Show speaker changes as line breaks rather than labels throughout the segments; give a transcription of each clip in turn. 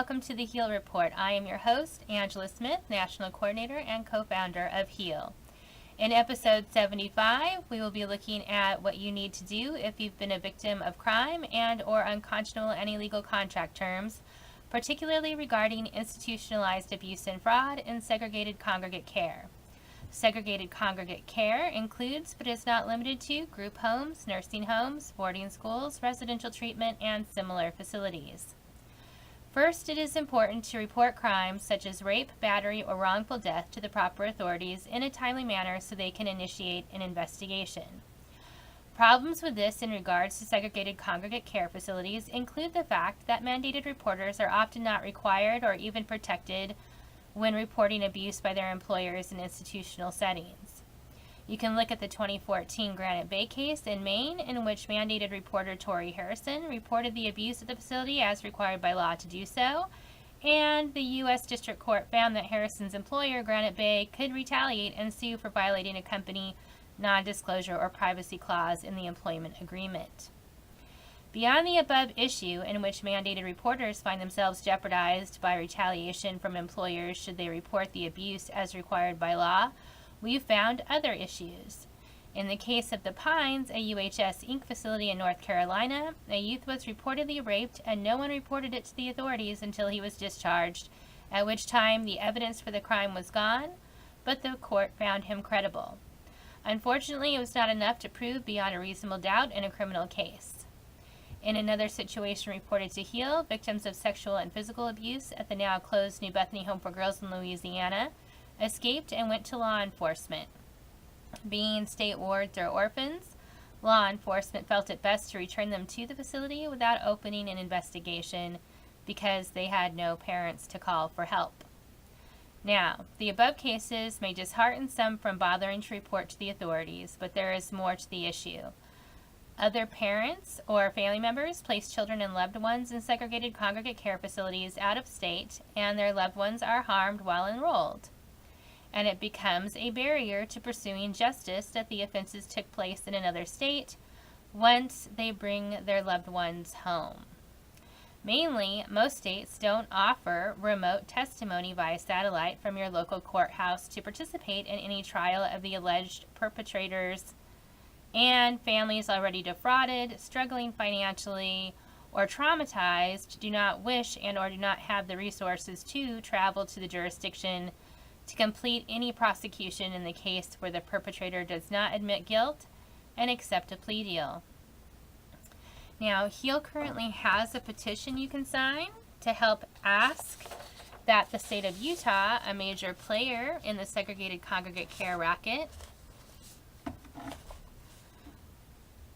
welcome to the HEAL Report. I am your host, Angela Smith, National Coordinator and co-founder of HEAL. In episode 75, we will be looking at what you need to do if you've been a victim of crime and or unconscionable and illegal contract terms, particularly regarding institutionalized abuse and fraud in segregated congregate care. Segregated congregate care includes, but is not limited to, group homes, nursing homes, boarding schools, residential treatment, and similar facilities. First, it is important to report crimes such as rape, battery, or wrongful death to the proper authorities in a timely manner so they can initiate an investigation. Problems with this in regards to segregated congregate care facilities include the fact that mandated reporters are often not required or even protected when reporting abuse by their employers in institutional settings. You can look at the 2014 Granite Bay case in Maine, in which mandated reporter Tori Harrison reported the abuse at the facility as required by law to do so, and the U.S. District Court found that Harrison's employer, Granite Bay, could retaliate and sue for violating a company non-disclosure or privacy clause in the employment agreement. Beyond the above issue, in which mandated reporters find themselves jeopardized by retaliation from employers should they report the abuse as required by law, we've found other issues. In the case of the Pines, a UHS Inc. facility in North Carolina, a youth was reportedly raped and no one reported it to the authorities until he was discharged, at which time the evidence for the crime was gone, but the court found him credible. Unfortunately, it was not enough to prove beyond a reasonable doubt in a criminal case. In another situation reported to HEAL, victims of sexual and physical abuse at the now closed New Bethany Home for Girls in Louisiana escaped and went to law enforcement. Being state wards or orphans, law enforcement felt it best to return them to the facility without opening an investigation because they had no parents to call for help. Now, the above cases may dishearten some from bothering to report to the authorities, but there is more to the issue. Other parents or family members place children and loved ones in segregated congregate care facilities out of state, and their loved ones are harmed while enrolled. And it becomes a barrier to pursuing justice that the offenses took place in another state once they bring their loved ones home. Mainly, most states don't offer remote testimony via satellite from your local courthouse to participate in any trial of the alleged perpetrators, and families already defrauded, struggling financially, or traumatized do not wish and or do not have the resources to travel to the jurisdiction to complete any prosecution in the case where the perpetrator does not admit guilt and accept a plea deal. Now, HEAL currently has a petition you can sign to help ask that the state of Utah, a major player in the segregated congregate care racket,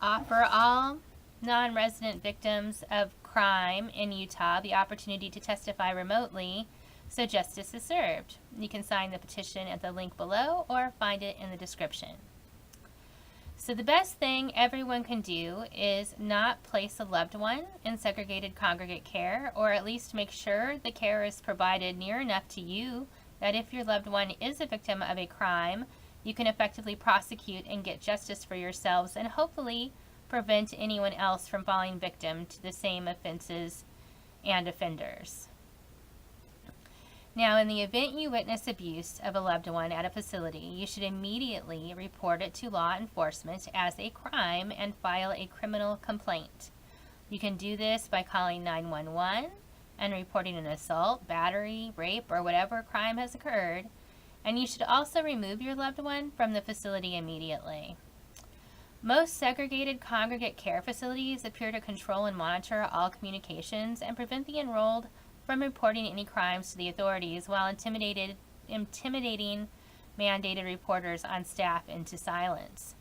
offer all non-resident victims of crime in Utah the opportunity to testify remotely so justice is served. You can sign the petition at the link below or find it in the description. So the best thing everyone can do is not place a loved one in segregated congregate care, or at least make sure the care is provided near enough to you that if your loved one is a victim of a crime, you can effectively prosecute and get justice for yourselves and hopefully prevent anyone else from falling victim to the same offenses and offenders. Now, in the event you witness abuse of a loved one at a facility, you should immediately report it to law enforcement as a crime and file a criminal complaint. You can do this by calling 911 and reporting an assault, battery, rape, or whatever crime has occurred, and you should also remove your loved one from the facility immediately. Most segregated congregate care facilities appear to control and monitor all communications and prevent the enrolled from reporting any crimes to the authorities while intimidating mandated reporters on staff into silence.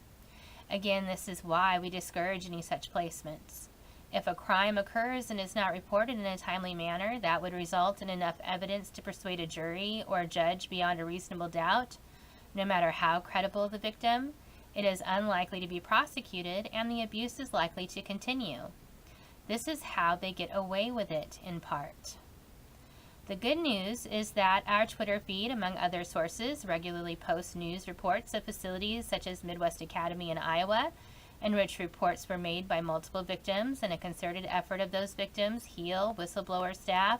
Again, this is why we discourage any such placements. If a crime occurs and is not reported in a timely manner, that would result in enough evidence to persuade a jury or a judge beyond a reasonable doubt. No matter how credible the victim, it is unlikely to be prosecuted and the abuse is likely to continue. This is how they get away with it, in part. The good news is that our Twitter feed, among other sources, regularly posts news reports of facilities such as Midwest Academy in Iowa, in which reports were made by multiple victims and a concerted effort of those victims, HEAL, whistleblower staff,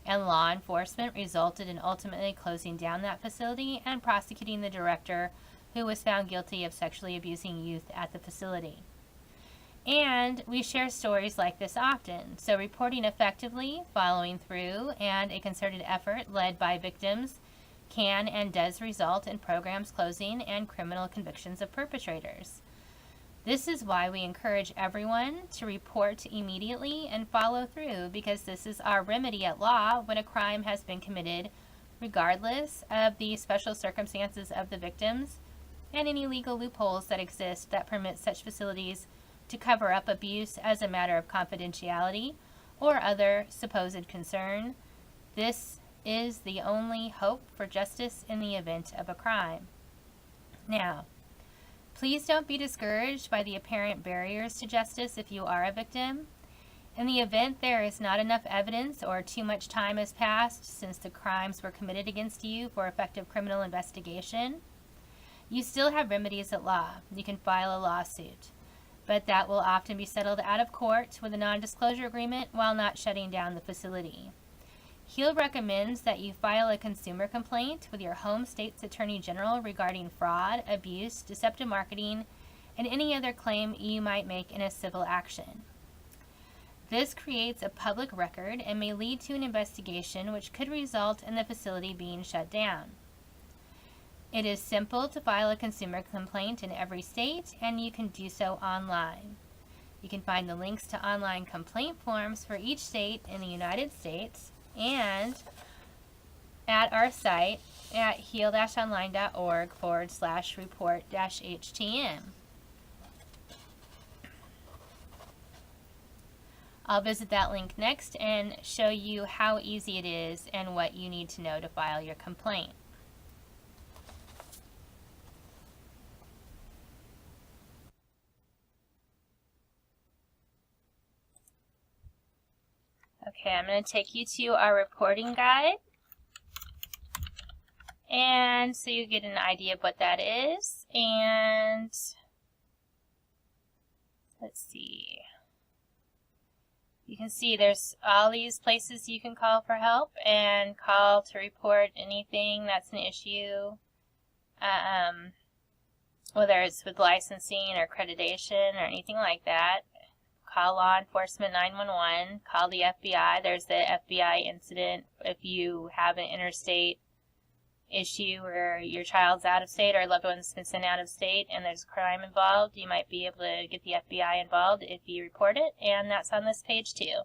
and law enforcement resulted in ultimately closing down that facility and prosecuting the director who was found guilty of sexually abusing youth at the facility. And we share stories like this often, so reporting effectively, following through, and a concerted effort led by victims can and does result in programs closing and criminal convictions of perpetrators. This is why we encourage everyone to report immediately and follow through, because this is our remedy at law when a crime has been committed, regardless of the special circumstances of the victims and any legal loopholes that exist that permit such facilities to cover up abuse as a matter of confidentiality or other supposed concern. This is the only hope for justice in the event of a crime. Now, please don't be discouraged by the apparent barriers to justice if you are a victim. In the event there is not enough evidence or too much time has passed since the crimes were committed against you for effective criminal investigation, you still have remedies at law. You can file a lawsuit, but that will often be settled out of court with a non-disclosure agreement while not shutting down the facility. HEAL recommends that you file a consumer complaint with your home state's Attorney General regarding fraud, abuse, deceptive marketing, and any other claim you might make in a civil action. This creates a public record and may lead to an investigation which could result in the facility being shut down. It is simple to file a consumer complaint in every state, and you can do so online. You can find the links to online complaint forms for each state in the United States and at our site at heal-online.org/report-HTM. I'll visit that link next and show you how easy it is and what you need to know to file your complaint. Okay, I'm going to take you to our reporting guide, and so you get an idea of what that is. And let's see, you can see there's all these places you can call for help and call to report anything that's an issue, whether it's with licensing or accreditation or anything like that. Call law enforcement 911, call the FBI. There's the FBI incident if you have an interstate issue where your child's out of state or a loved one's been sent out of state and there's a crime involved. You might be able to get the FBI involved if you report it, and that's on this page too.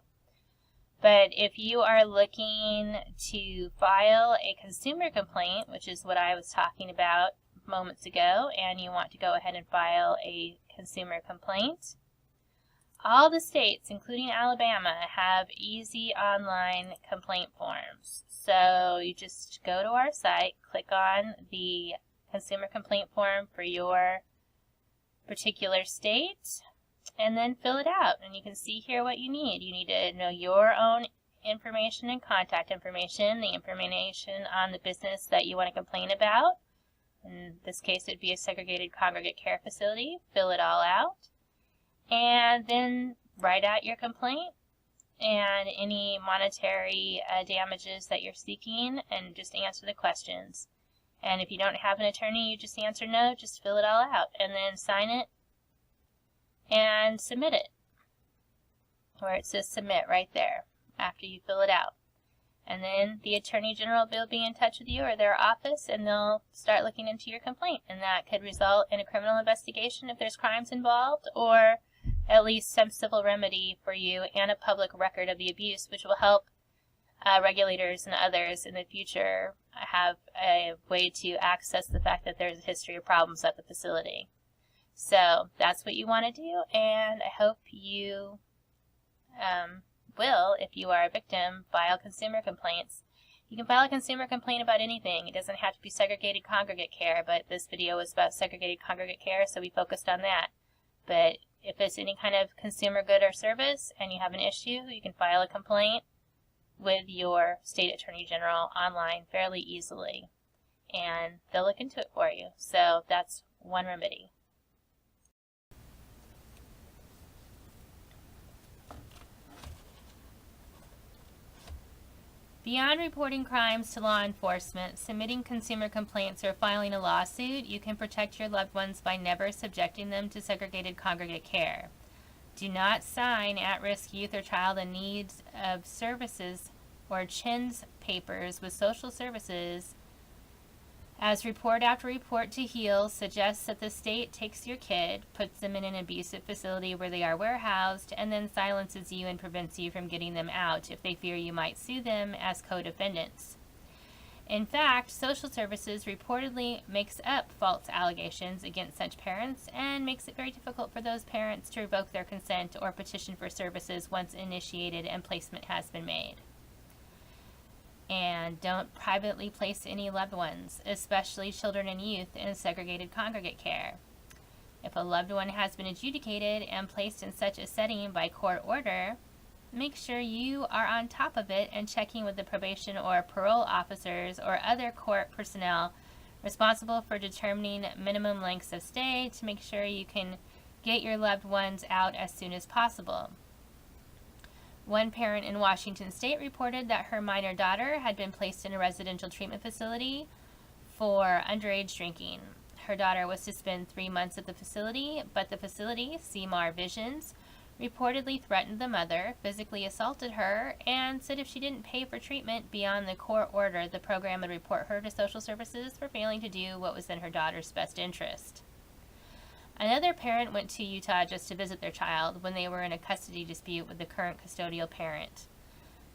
But if you are looking to file a consumer complaint, which is what I was talking about moments ago, and you want to go ahead and file a consumer complaint, all the states, including Alabama, have easy online complaint forms. So you just go to our site, click on the consumer complaint form for your particular state, and then fill it out. And you can see here what you need. You need to know your own information and contact information, the information on the business that you want to complain about. In this case, it would be a segregated congregate care facility. Fill it all out. And then write out your complaint and any monetary damages that you're seeking, and just answer the questions. And if you don't have an attorney, you just answer no, just fill it all out, and then sign it and submit it, where it says submit right there after you fill it out. And then the Attorney General will be in touch with you or their office, and they'll start looking into your complaint, and that could result in a criminal investigation if there's crimes involved, or at least some civil remedy for you and a public record of the abuse, which will help regulators and others in the future have a way to access the fact that there's a history of problems at the facility. So that's what you want to do, and I hope you will, if you are a victim, file consumer complaints. You can file a consumer complaint about anything. It doesn't have to be segregated congregate care, but this video was about segregated congregate care, so we focused on that. But if it's any kind of consumer good or service and you have an issue, you can file a complaint with your state attorney general online fairly easily, and they'll look into it for you. So that's one remedy. Beyond reporting crimes to law enforcement, submitting consumer complaints, or filing a lawsuit, you can protect your loved ones by never subjecting them to segregated congregate care. Do not sign at-risk youth or child in need of services or CHINS papers with social services, as report after report to HEAL suggests that the state takes your kid, puts them in an abusive facility where they are warehoused, and then silences you and prevents you from getting them out if they fear you might sue them as co-defendants. In fact, social services reportedly makes up false allegations against such parents and makes it very difficult for those parents to revoke their consent or petition for services once initiated and placement has been made. And don't privately place any loved ones, especially children and youth, in segregated congregate care. If a loved one has been adjudicated and placed in such a setting by court order, make sure you are on top of it and checking with the probation or parole officers or other court personnel responsible for determining minimum lengths of stay to make sure you can get your loved ones out as soon as possible. One parent in Washington State reported that her minor daughter had been placed in a residential treatment facility for underage drinking. Her daughter was to spend 3 months at the facility, but the facility, CMAR Visions, reportedly threatened the mother, physically assaulted her, and said if she didn't pay for treatment beyond the court order, the program would report her to social services for failing to do what was in her daughter's best interest. Another parent went to Utah just to visit their child when they were in a custody dispute with the current custodial parent.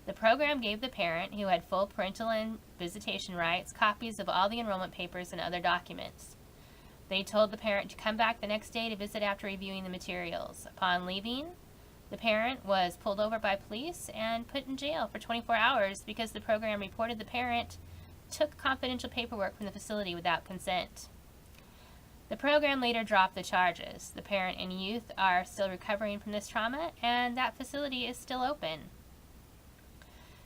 The program gave the parent, who had full parental and visitation rights, copies of all the enrollment papers and other documents. They told the parent to come back the next day to visit after reviewing the materials. Upon leaving, the parent was pulled over by police and put in jail for 24 hours because the program reported the parent took confidential paperwork from the facility without consent. The program later dropped the charges. The parent and youth are still recovering from this trauma, and that facility is still open.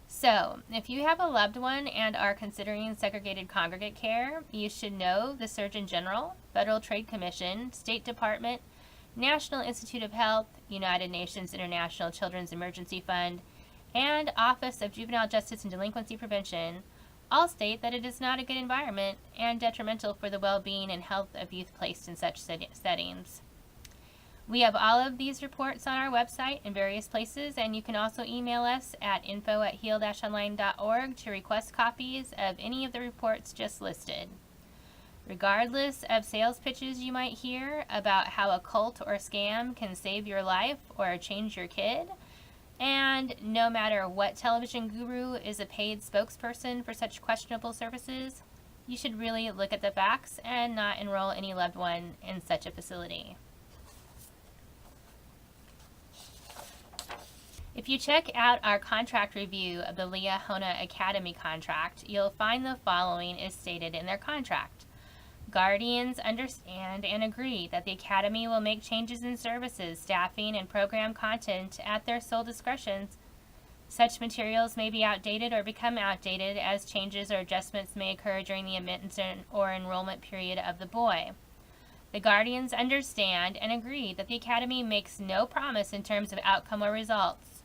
So, if you have a loved one and are considering segregated congregate care, you should know the Surgeon General, Federal Trade Commission, State Department, National Institute of Health, United Nations International Children's Emergency Fund, and Office of Juvenile Justice and Delinquency Prevention all state that it is not a good environment and detrimental for the well-being and health of youth placed in such settings. We have all of these reports on our website in various places, and you can also email us at info@heal-online.org to request copies of any of the reports just listed. Regardless of sales pitches you might hear about how a cult or scam can save your life or change your kid, and no matter what television guru is a paid spokesperson for such questionable services, you should really look at the facts and not enroll any loved one in such a facility. If you check out our contract review of the Liahona Academy contract, you'll find the following is stated in their contract. Guardians understand and agree that the Academy will make changes in services, staffing, and program content at their sole discretions. Such materials may be outdated or become outdated as changes or adjustments may occur during the admittance or enrollment period of the boy. The Guardians understand and agree that the Academy makes no promise in terms of outcome or results.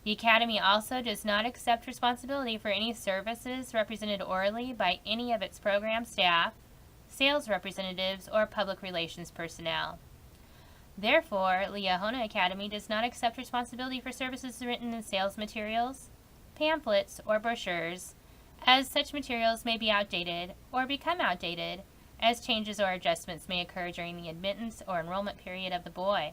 The Academy also does not accept responsibility for any services represented orally by any of its program staff, sales representatives, or public relations personnel. Therefore, Liahona Academy does not accept responsibility for services written in sales materials, pamphlets, or brochures, as such materials may be outdated or become outdated as changes or adjustments may occur during the admittance or enrollment period of the boy.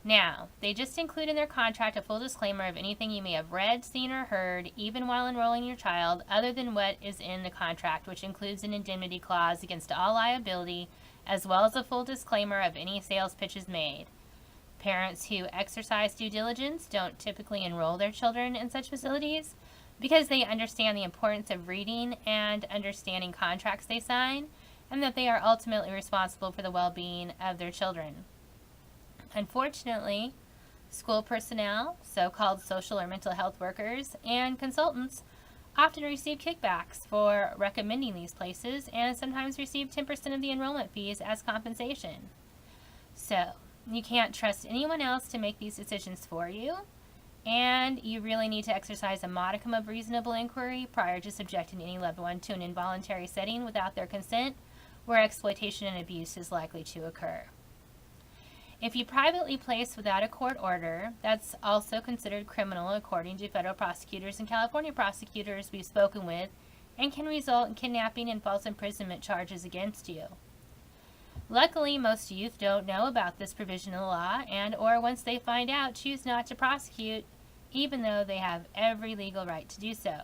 Now, they just include in their contract a full disclaimer of anything you may have read, seen, or heard, even while enrolling your child, other than what is in the contract, which includes an indemnity clause against all liability, as well as a full disclaimer of any sales pitches made. Parents who exercise due diligence don't typically enroll their children in such facilities because they understand the importance of reading and understanding contracts they sign, and that they are ultimately responsible for the well-being of their children. Unfortunately, school personnel, so-called social or mental health workers, and consultants often receive kickbacks for recommending these places and sometimes receive 10% of the enrollment fees as compensation. So, you can't trust anyone else to make these decisions for you, And you really need to exercise a modicum of reasonable inquiry prior to subjecting any loved one to an involuntary setting without their consent, where exploitation and abuse is likely to occur. If you privately place without a court order, that's also considered criminal according to federal prosecutors and California prosecutors we've spoken with, and can result in kidnapping and false imprisonment charges against you. Luckily, most youth don't know about this provision in the law, and or once they find out, choose not to prosecute, even though they have every legal right to do so.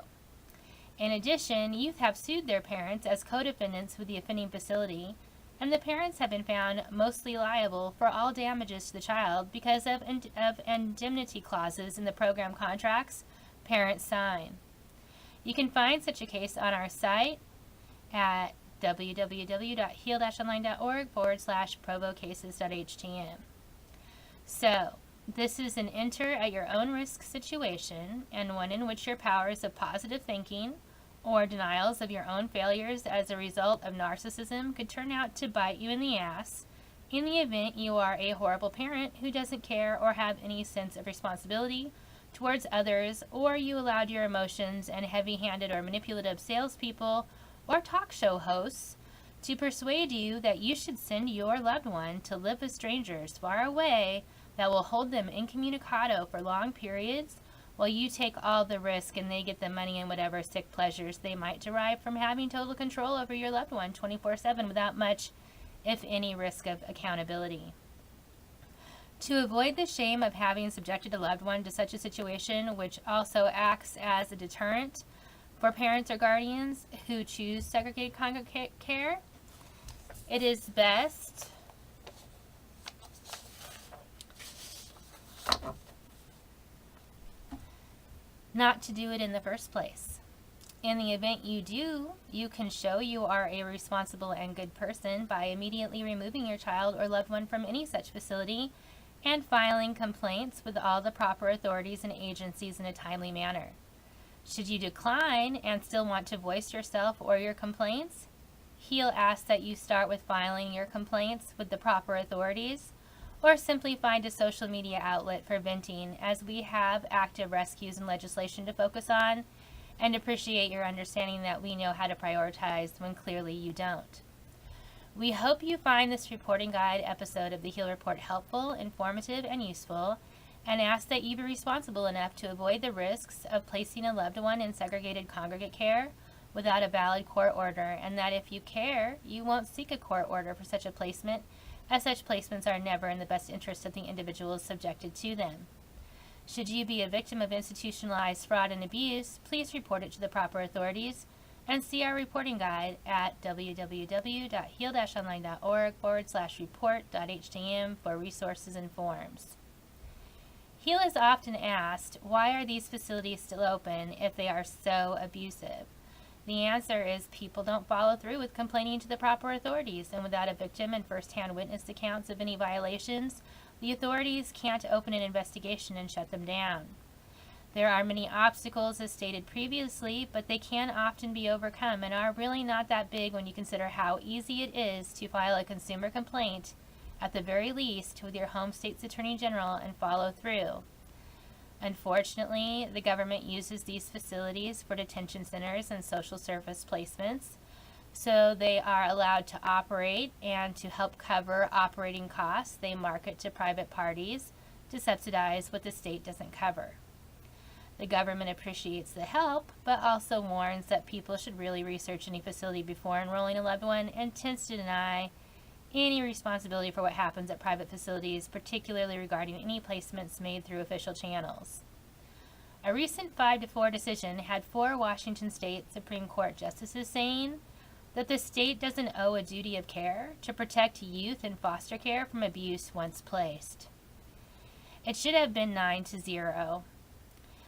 In addition, youth have sued their parents as co-defendants with the offending facility, and the parents have been found mostly liable for all damages to the child because of indemnity clauses in the program contracts parents sign. You can find such a case on our site at www.heal-online.org/provocases.htm. So, this is an enter at your own risk situation, and one in which your powers of positive thinking or denials of your own failures as a result of narcissism could turn out to bite you in the ass in the event you are a horrible parent who doesn't care or have any sense of responsibility towards others, or you allowed your emotions and heavy-handed or manipulative salespeople or talk show hosts to persuade you that you should send your loved one to live with strangers far away that will hold them incommunicado for long periods while you take all the risk and they get the money and whatever sick pleasures they might derive from having total control over your loved one 24/7 without much, if any, risk of accountability. To avoid the shame of having subjected a loved one to such a situation, which also acts as a deterrent for parents or guardians who choose segregated congregate care, it is best not to do it in the first place. In the event you do, you can show you are a responsible and good person by immediately removing your child or loved one from any such facility and filing complaints with all the proper authorities and agencies in a timely manner. Should you decline and still want to voice yourself or your complaints, he'll ask that you start with filing your complaints with the proper authorities, or simply find a social media outlet for venting, as we have active rescues and legislation to focus on, and appreciate your understanding that we know how to prioritize when clearly you don't. We hope you find this reporting guide episode of the Heal Report helpful, informative, and useful, and ask that you be responsible enough to avoid the risks of placing a loved one in segregated congregate care without a valid court order, and that if you care, you won't seek a court order for such a placement, as such placements are never in the best interest of the individuals subjected to them. Should you be a victim of institutionalized fraud and abuse, please report it to the proper authorities and see our reporting guide at www.heal-online.org/report.htm for resources and forms. Heal is often asked, why are these facilities still open if they are so abusive? The answer is people don't follow through with complaining to the proper authorities, and without a victim and first-hand witness accounts of any violations, the authorities can't open an investigation and shut them down. There are many obstacles, as stated previously, but they can often be overcome and are really not that big when you consider how easy it is to file a consumer complaint, at the very least, with your home state's attorney general and follow through. Unfortunately, the government uses these facilities for detention centers and social service placements, so they are allowed to operate, and to help cover operating costs, they market to private parties to subsidize what the state doesn't cover. The government appreciates the help, but also warns that people should really research any facility before enrolling a loved one, and tends to deny any responsibility for what happens at private facilities, particularly regarding any placements made through official channels. A recent 5-4 decision had 4 Washington State Supreme Court justices saying that the state doesn't owe a duty of care to protect youth in foster care from abuse once placed. It should have been 9-0.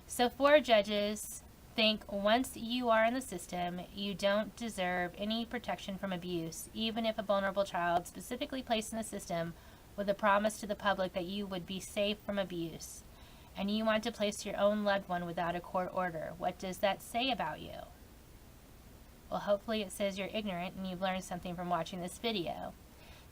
So 4 judges think once you are in the system, you don't deserve any protection from abuse, even if a vulnerable child specifically placed in the system with a promise to the public that you would be safe from abuse, and you want to place your own loved one without a court order. What does that say about you? Well, hopefully it says you're ignorant and you've learned something from watching this video.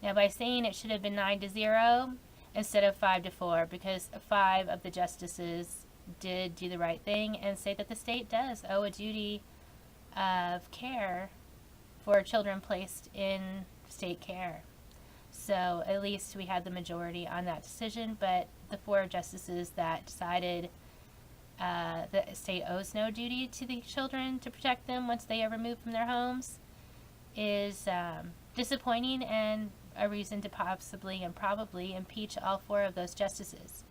Now, by saying it should have been 9-0 instead of 5-4, because 5 of the justices did do the right thing and say that the state does owe a duty of care for children placed in state care. So at least we had the majority on that decision, but the 4 justices that decided the state owes no duty to the children to protect them once they are removed from their homes is disappointing and a reason to possibly and probably impeach all 4 of those justices.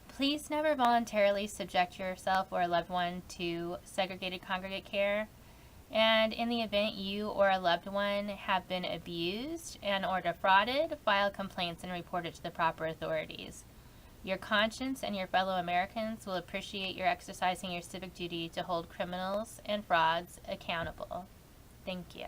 Please never voluntarily subject yourself or a loved one to segregated congregate care. And in the event you or a loved one have been abused and or defrauded, file complaints and report it to the proper authorities. Your conscience and your fellow Americans will appreciate your exercising your civic duty to hold criminals and frauds accountable. Thank you.